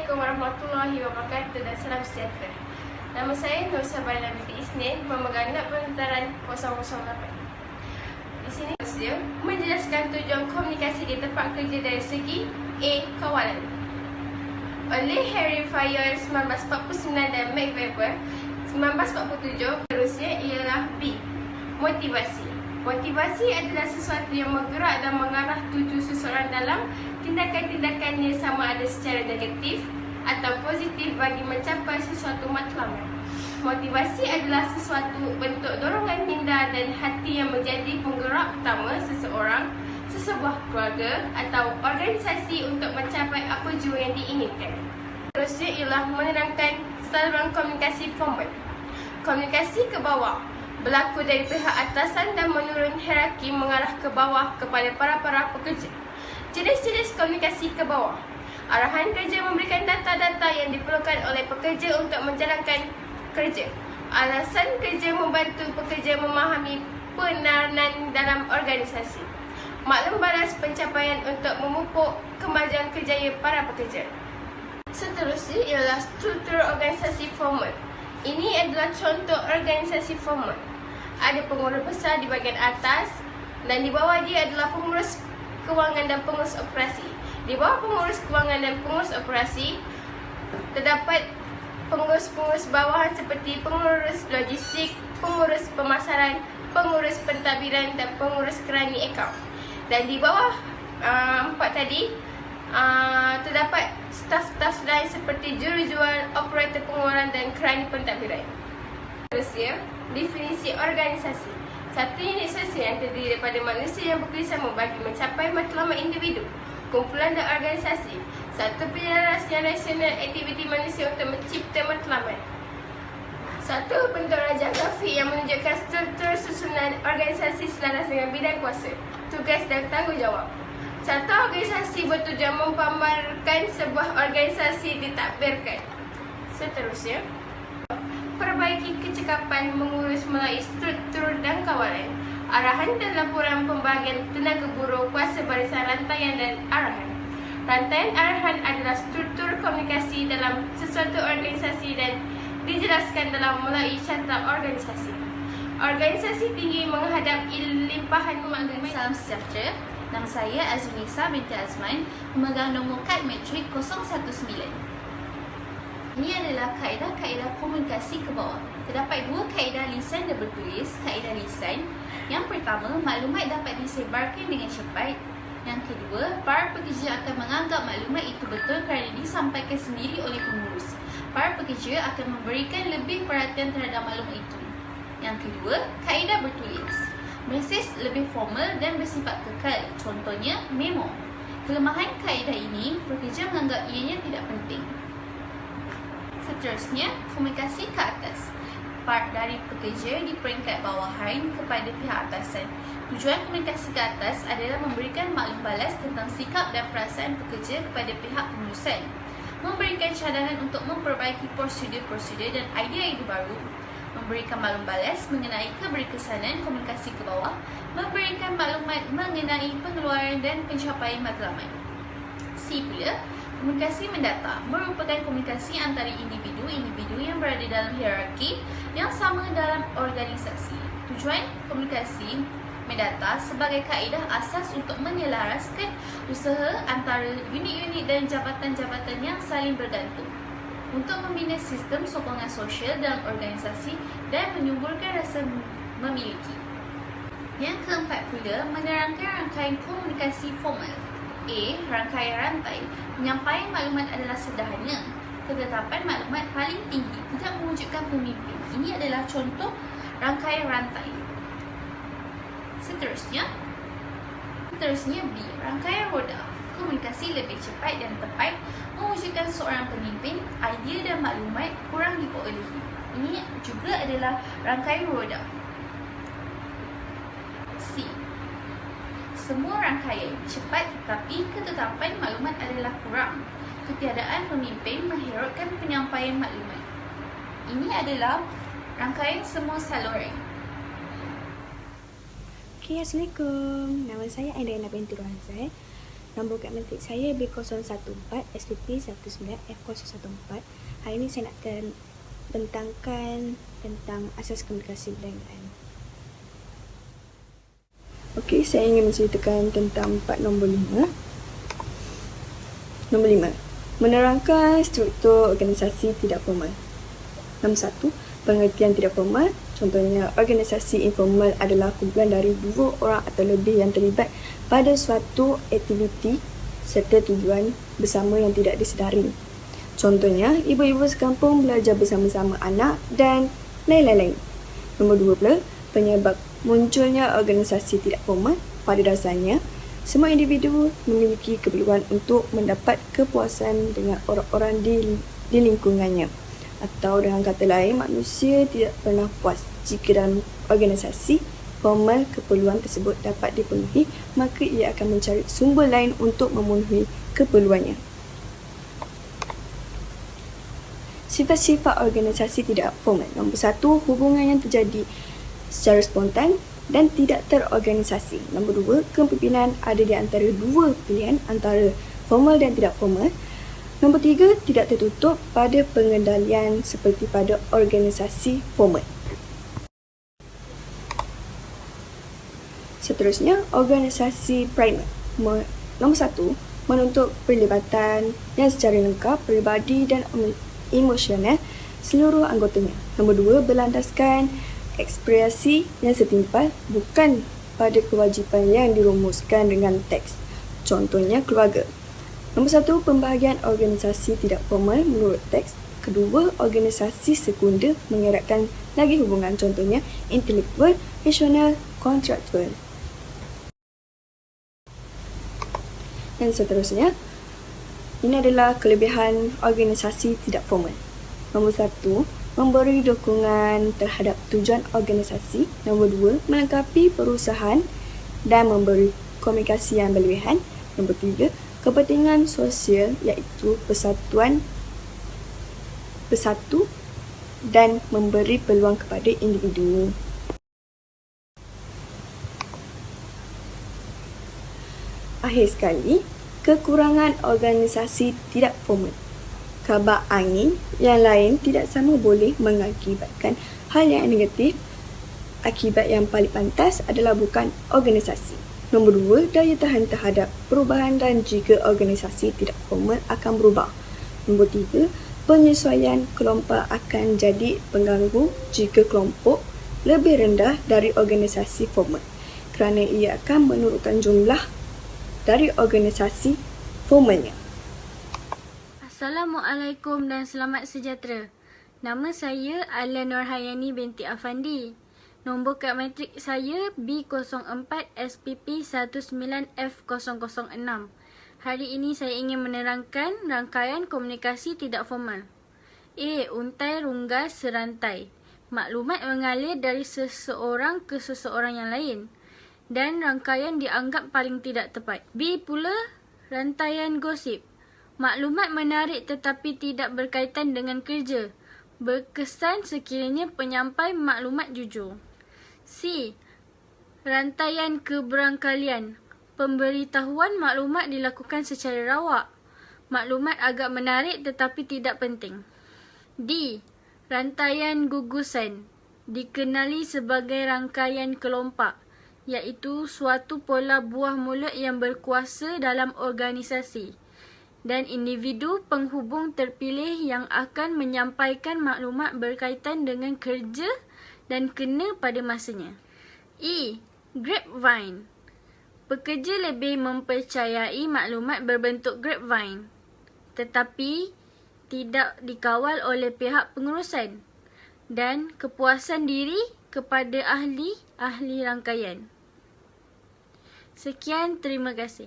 Assalamualaikum warahmatullahi wabarakatuh dan salam sejahtera. Nama saya Nur Sabana binti Isnin, memegang nak penentaran 008. Di sini saya menjelaskan tujuan komunikasi di tempat kerja dari segi A. Kawalan. Oleh Harry Fayer 1949 dan Mac Weber 1947, terusnya ialah B. Motivasi. Motivasi adalah sesuatu yang menggerak dan mengarah tuju seseorang dalam tindakan-tindakannya, sama ada secara negatif atau positif bagi mencapai sesuatu matlamat. Motivasi adalah sesuatu bentuk dorongan minda dan hati yang menjadi penggerak utama seseorang, sesebuah keluarga atau organisasi untuk mencapai apa jua yang diinginkan. Terusnya ialah menerangkan saluran komunikasi formal. Komunikasi ke bawah berlaku dari pihak atasan dan menurun hierarki mengarah ke bawah kepada para pekerja. Jenis-jenis komunikasi ke bawah. Arahan kerja memberikan data-data yang diperlukan oleh pekerja untuk menjalankan kerja. Alasan kerja membantu pekerja memahami peranan dalam organisasi. Maklum balas pencapaian untuk memupuk kemajuan kerjaya para pekerja. Seterusnya ialah struktur organisasi formal. Ini adalah contoh organisasi formal. Ada pengurus besar di bahagian atas dan di bawah dia adalah pengurus kewangan dan pengurus operasi. Di bawah pengurus kewangan dan pengurus operasi terdapat pengurus-pengurus bawahan seperti pengurus logistik, pengurus pemasaran, pengurus pentadbiran dan pengurus kerani akaun. Dan di bawah empat tadi terdapat staf-staf lain seperti jurujual, operator pengeluaran dan kerani pentadbiran. Terusnya, definisi organisasi. Satu unit sosial yang terdiri daripada manusia yang bekerjasama bagi mencapai matlamat individu, kumpulan dan organisasi. Satu penyelesaian rasional aktiviti manusia untuk mencipta matlamat. Satu bentuk rajah grafik yang menunjukkan struktur susunan organisasi selaras dengan bidang kuasa, tugas dan tanggungjawab. Satu organisasi bertujuan memamerkan sebuah organisasi ditakbirkan. Seterusnya, perbaiki kecekapan mengurus melalui struktur dan kawalan. Arahan dan laporan pembahagian tenaga buruh, kuasa barisan rantaian dan arahan. Rantaian arahan adalah struktur komunikasi dalam sesuatu organisasi dan dijelaskan dalam melalui catatan organisasi. Organisasi tinggi menghadap limpahan maklumat. Salam sejahtera. Nama saya Azunisa binti Azman, memegang nombor kad matrik 019. Ini adalah kaedah-kaedah komunikasi ke bawah. Terdapat dua kaedah lisan dan bertulis. Kaedah lisan, yang pertama, maklumat dapat disebarkan dengan cepat. Yang kedua, para pekerja akan menganggap maklumat itu betul kerana disampaikan sendiri oleh pengurus. Para pekerja akan memberikan lebih perhatian terhadap maklumat itu. Yang kedua, kaedah bertulis. Mesej lebih formal dan bersifat kekal. Contohnya, memo. Kelemahan kaedah ini, pekerja menganggap ianya tidak penting. Seterusnya, komunikasi ke atas. Part dari pekerja di peringkat bawahan kepada pihak atasan. Tujuan komunikasi ke atas adalah memberikan maklum balas tentang sikap dan perasaan pekerja kepada pihak pengurusan. Memberikan cadangan untuk memperbaiki prosedur-prosedur dan idea-idea baru. Memberikan maklum balas mengenai keberkesanan komunikasi ke bawah. Memberikan maklumat mengenai pengeluaran dan pencapaian matlamat. C pula, komunikasi mendata merupakan komunikasi antara individu-individu yang berada dalam hierarki yang sama dalam organisasi. Tujuan komunikasi mendata sebagai kaedah asas untuk menyelaraskan usaha antara unit-unit dan jabatan-jabatan yang saling bergantung untuk membina sistem sokongan sosial dalam organisasi dan menyuburkan rasa memiliki. Yang keempat pula, menerangkan rangkaian komunikasi formal. A. Rangkaian rantai. Penyampaian maklumat adalah sederhana. Ketetapan maklumat paling tinggi tidak mewujudkan pemimpin. Ini adalah contoh rangkaian rantai. Seterusnya B. Rangkaian roda. Komunikasi lebih cepat dan tepat mewujudkan seorang pemimpin. Idea dan maklumat kurang diperolehi. Ini juga adalah rangkaian roda. C. Semua rangkaian cepat tetapi ketetapan maklumat adalah kurang. Ketiadaan pemimpin mengherutkan penyampaian maklumat. Ini adalah rangkaian semua saluran. Assalamualaikum. Nama saya Andriana binti Rohanzai. Nombor kad matrik saya B014 SPP 19F014. Hari ini saya nak bentangkan tentang asas komunikasi perniagaan. Okey, saya ingin menceritakan tentang part nombor 5. Nombor 5. Menerangkan struktur organisasi tidak formal. Nombor 1. Pengertian tidak formal. Contohnya, organisasi informal adalah kumpulan dari 2 orang atau lebih yang terlibat pada suatu aktiviti serta tujuan bersama yang tidak disedari. Contohnya, ibu-ibu sekampung belajar bersama-sama anak dan lain-lain. Nombor 2 pula, penyebab munculnya organisasi tidak formal. Pada dasarnya, semua individu memiliki keperluan untuk mendapat kepuasan dengan orang-orang di lingkungannya. Atau dengan kata lain, manusia tidak pernah puas. Jika dalam organisasi formal keperluan tersebut dapat dipenuhi, maka ia akan mencari sumber lain untuk memenuhi keperluannya. Sifat-sifat organisasi tidak formal. Nombor 1, hubungan yang terjadi secara spontan dan tidak terorganisasi. Nombor 2, kepimpinan ada di antara 2 pilihan antara formal dan tidak formal. Nombor 3, tidak tertutup pada pengendalian seperti pada organisasi formal. Seterusnya, organisasi primer. Nombor 1, menuntut perlibatan yang secara lengkap, peribadi dan emosional seluruh anggotanya. Nombor 2, berlandaskan ekspresi yang setimpal bukan pada kewajipan yang dirumuskan dengan teks. Contohnya, keluarga. Nombor 1, pembahagian organisasi tidak formal menurut teks. Kedua, organisasi sekunder mengeratkan lagi hubungan. Contohnya, intelektual, rasional, kontraktual. Dan seterusnya, ini adalah kelebihan organisasi tidak formal. Nombor 1, memberi dukungan terhadap tujuan organisasi. Nombor 2, melengkapi perusahaan dan memberi komunikasi yang berlebihan. Nombor 3, kepentingan sosial iaitu bersatu dan memberi peluang kepada individu. Akhir sekali, kekurangan organisasi tidak formal. Kabar angin yang lain tidak sama boleh mengakibatkan hal yang negatif. Akibat yang paling pantas adalah bukan organisasi. Nombor 2, daya tahan terhadap perubahan dan jika organisasi tidak formal akan berubah. Nombor 3, penyesuaian kelompok akan jadi pengganggu jika kelompok lebih rendah dari organisasi formal kerana ia akan menurunkan jumlah dari organisasi formalnya. Assalamualaikum dan selamat sejahtera. Nama saya Alia Nurhayani binti Afandi. Nombor kad matrik saya B04 SPP 19F006. Hari ini saya ingin menerangkan rangkaian komunikasi tidak formal. A. Untai runggas serantai. Maklumat mengalir dari seseorang ke seseorang yang lain dan rangkaian dianggap paling tidak tepat. B pula, rantaian gosip. Maklumat menarik tetapi tidak berkaitan dengan kerja. Berkesan sekiranya penyampai maklumat jujur. C. Rantaian keberangkalian. Pemberitahuan maklumat dilakukan secara rawak. Maklumat agak menarik tetapi tidak penting. D. Rantaian gugusan. Dikenali sebagai rangkaian kelompak, iaitu suatu pola buah mulut yang berkuasa dalam organisasi dan individu penghubung terpilih yang akan menyampaikan maklumat berkaitan dengan kerja dan kena pada masanya. E. Grapevine. Pekerja lebih mempercayai maklumat berbentuk grapevine tetapi tidak dikawal oleh pihak pengurusan dan kepuasan diri kepada ahli rangkaian. Sekian, terima kasih.